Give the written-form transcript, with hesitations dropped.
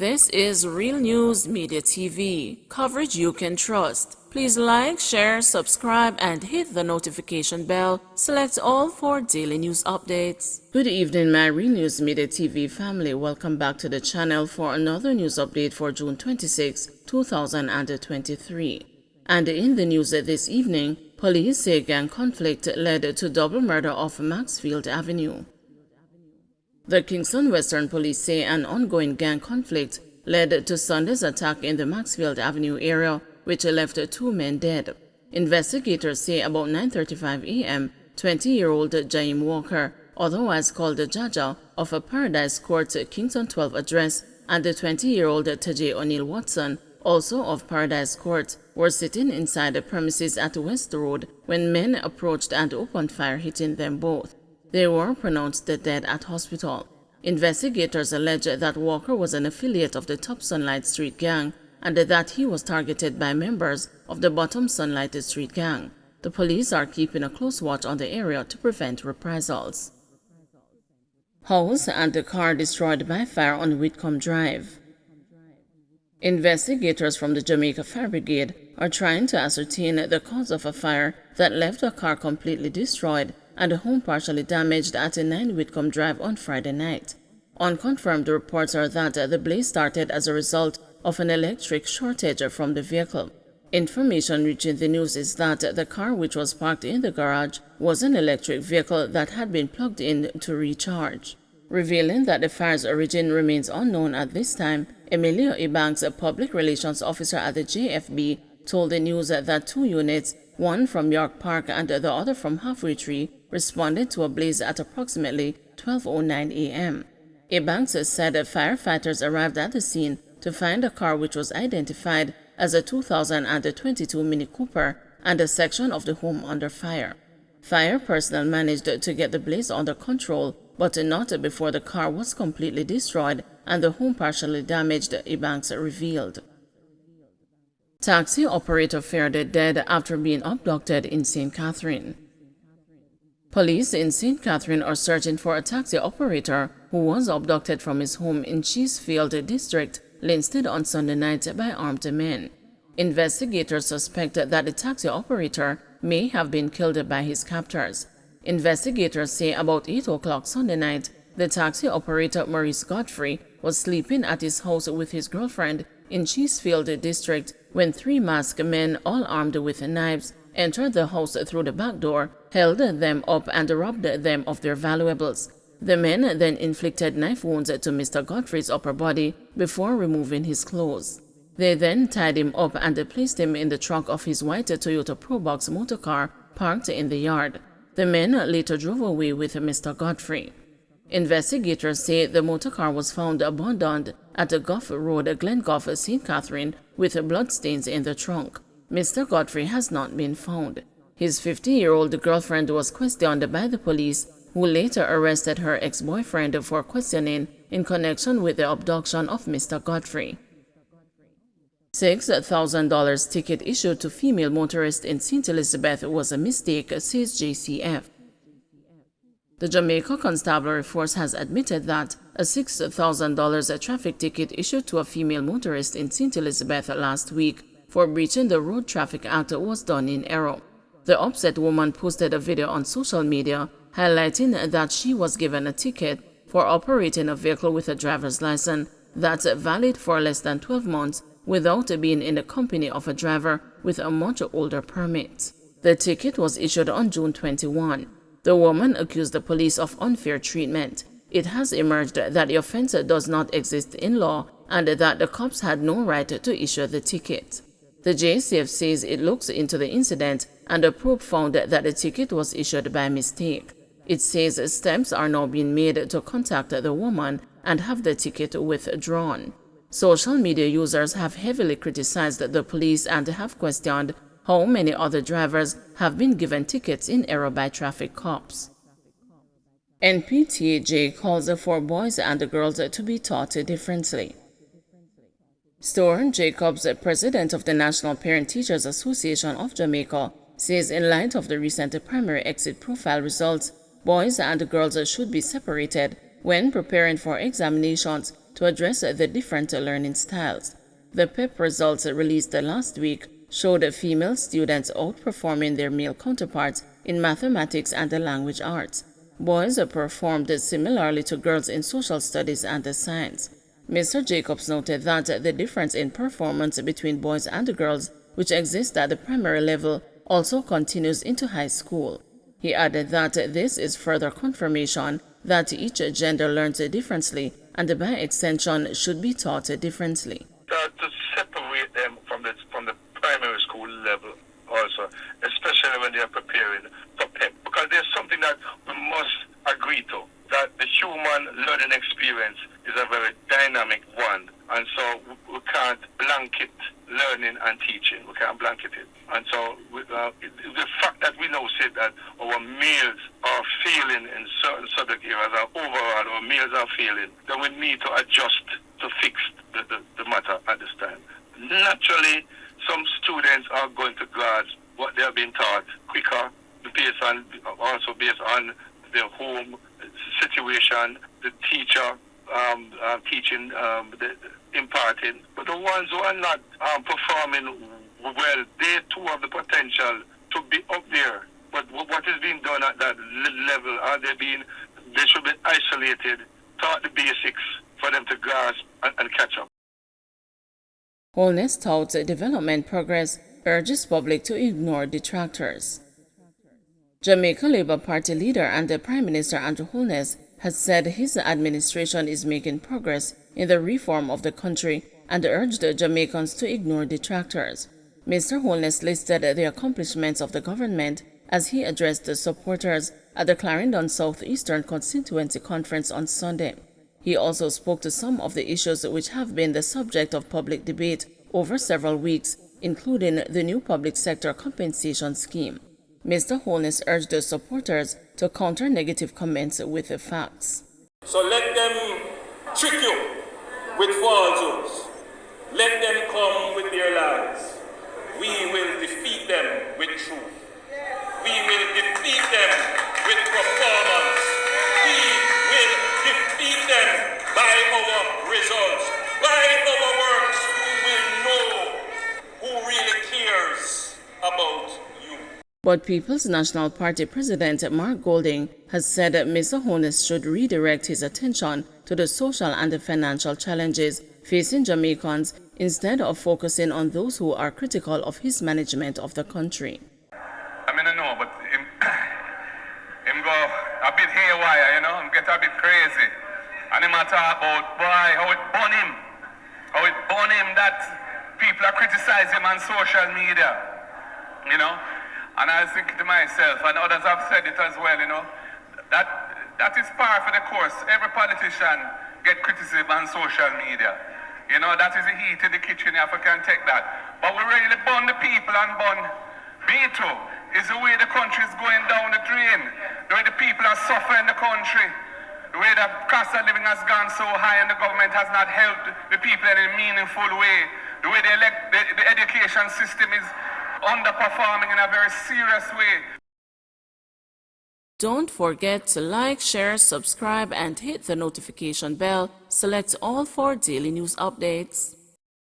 This is Real News Media TV, coverage you can trust. Please like, share, subscribe, and hit the notification bell. Select all for daily news updates. Good evening, my Real News Media TV family. Welcome back to the channel for another news update for June 26, 2023. And in the news this evening, police say gang conflict led to double murder off Maxfield Avenue. The Kingston Western Police say an ongoing gang conflict led to Sunday's attack in the Maxfield Avenue area, which left 2 men dead. Investigators say about 9:35 a.m., 20-year-old Jaime Walker, otherwise called Jaja, of a Paradise Court Kingston 12 address, and the 20-year-old Tajay O'Neill Watson, also of Paradise Court, were sitting inside the premises at West Road when men approached and opened fire, hitting them both. They were pronounced dead at hospital. Investigators allege that Walker was an affiliate of the Top Sunlight Street Gang and that he was targeted by members of the Bottom Sunlight Street Gang. The police are keeping a close watch on the area to prevent reprisals. House and the car destroyed by fire on Whitcomb Drive. Investigators from the Jamaica Fire Brigade are trying to ascertain the cause of a fire that left a car completely destroyed and a home partially damaged at 9 Whitcomb Drive on Friday night. Unconfirmed reports are that the blaze started as a result of an electric shortage from the vehicle. Information reaching the news is that the car, which was parked in the garage, was an electric vehicle that had been plugged in to recharge. Revealing that the fire's origin remains unknown at this time, Emilio Ebanks, a public relations officer at the JFB, told the news that 2 units, one from York Park and the other from Halfway Tree, responded to a blaze at approximately 12:09 a.m. Ebanks said firefighters arrived at the scene to find a car which was identified as a 2022 Mini Cooper and a section of the home under fire. Fire personnel managed to get the blaze under control, but not before the car was completely destroyed and the home partially damaged, Ebanks revealed. Taxi operator feared dead after being abducted in St. Catherine. Police in St. Catherine are searching for a taxi operator who was abducted from his home in Cheesefield District, Linstead, on Sunday night by armed men. Investigators suspect that the taxi operator may have been killed by his captors. Investigators say about 8 o'clock Sunday night, the taxi operator Maurice Godfrey was sleeping at his house with his girlfriend in Cheesefield District when 3 masked men, all armed with knives, entered the house through the back door, held them up and robbed them of their valuables. The men then inflicted knife wounds to Mr. Godfrey's upper body before removing his clothes. They then tied him up and placed him in the trunk of his white Toyota Probox motorcar parked in the yard. The men later drove away with Mr. Godfrey. Investigators say the motorcar was found abandoned at the Gough Road, Glengough, St. Catherine, with bloodstains in the trunk. Mr. Godfrey has not been found. His 50-year-old girlfriend was questioned by the police, who later arrested her ex-boyfriend for questioning in connection with the abduction of Mr. Godfrey. $6,000 ticket issued to female motorist in St. Elizabeth was a mistake, says JCF. The Jamaica Constabulary Force has admitted that a $6,000 traffic ticket issued to a female motorist in St. Elizabeth last week for breaching the Road Traffic Act was done in error. The upset woman posted a video on social media highlighting that she was given a ticket for operating a vehicle with a driver's license that's valid for less than 12 months without being in the company of a driver with a much older permit. The ticket was issued on June 21. The woman accused the police of unfair treatment. It has emerged that the offense does not exist in law and that the cops had no right to issue the ticket. The JCF says it looks into the incident and a probe found that the ticket was issued by mistake. It says steps are now being made to contact the woman and have the ticket withdrawn. Social media users have heavily criticized the police and have questioned how many other drivers have been given tickets in error by traffic cops. NPTAJ calls for boys and girls to be taught differently. Stuart Jacobs, president of the National Parent Teachers Association of Jamaica, says in light of the recent primary exit profile results, boys and girls should be separated when preparing for examinations to address the different learning styles. The PEP results released last week showed female students outperforming their male counterparts in mathematics and the language arts. Boys performed similarly to girls in social studies and science. Mr. Jacobs noted that the difference in performance between boys and girls, which exists at the primary level, also continues into high school. He added that this is further confirmation that each gender learns differently and by extension should be taught differently. To separate them from the primary school level also, especially when they are preparing for PEP, because there's something that we must agree to, that the human learning experience is a very dynamic one, and so we can't blanket learning and teaching. We can't blanket it. And so the fact that we now say that our males are failing in certain subject areas, or overall our males are failing, then we need to adjust to fix the matter at this time. Naturally, some students are going to grasp what they are being taught quicker, also based on their home situation, the teacher teaching, imparting. But the ones who are not performing well, they too have the potential to be up there. But what is being done at that level? They should be isolated, taught the basics for them to grasp and catch up. Holness touts development progress, urges public to ignore detractors. Jamaica Labour Party leader and the Prime Minister Andrew Holness has said his administration is making progress in the reform of the country and urged Jamaicans to ignore detractors. Mr. Holness listed the accomplishments of the government as he addressed the supporters at the Clarendon Southeastern Constituency Conference on Sunday. He also spoke to some of the issues which have been the subject of public debate over several weeks, including the new public sector compensation scheme. Mr. Holness urged the supporters to counter negative comments with the facts. So let them trick you with falsehoods. Let them come with their lies. We will defeat them with truth. We will defeat them with performance. We will defeat them by our results, by our works. We will know who really cares about you. But People's National Party President Mark Golding has said that Mr. Holness should redirect his attention to the social and the financial challenges facing Jamaicans instead of focusing on those who are critical of his management of the country. I mean, I know, but him go a bit haywire, him get a bit crazy. And him talk about, boy, how it burn him that people are criticizing him on social media, And I was thinking to myself, and others have said it as well, that is par for the course. Every politician get criticism on social media. That is the heat in the kitchen, if I can take that. But we really burn the people and burn B2 is the way the country is going down the drain. The way the people are suffering in the country. The way the cost of living has gone so high and the government has not helped the people in a meaningful way. The way the education system is underperforming in a very serious way. Don't forget to like, share, subscribe, and hit the notification bell. Select all for daily news updates.